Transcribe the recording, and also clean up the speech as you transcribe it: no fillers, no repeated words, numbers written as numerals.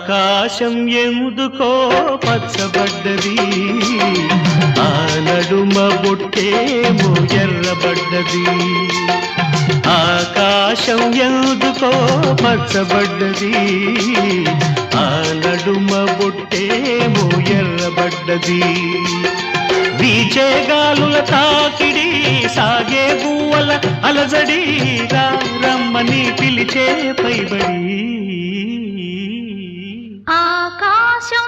ఆకాశం ఎందుకో పచ్చబడ్డది, ఆ నడుమ బొట్టేమో ఎర్రబడ్డది. ఆకాశం ఎందుకో పచ్చబడ్డది, ఆ నడుమ బొట్టేమో ఎర్రబడ్డది. వీచే గాలుల తాకిడి, సాగే గువ్వల అలజడి, రమ్మని పిలిచే పైబడి. ఆకాశం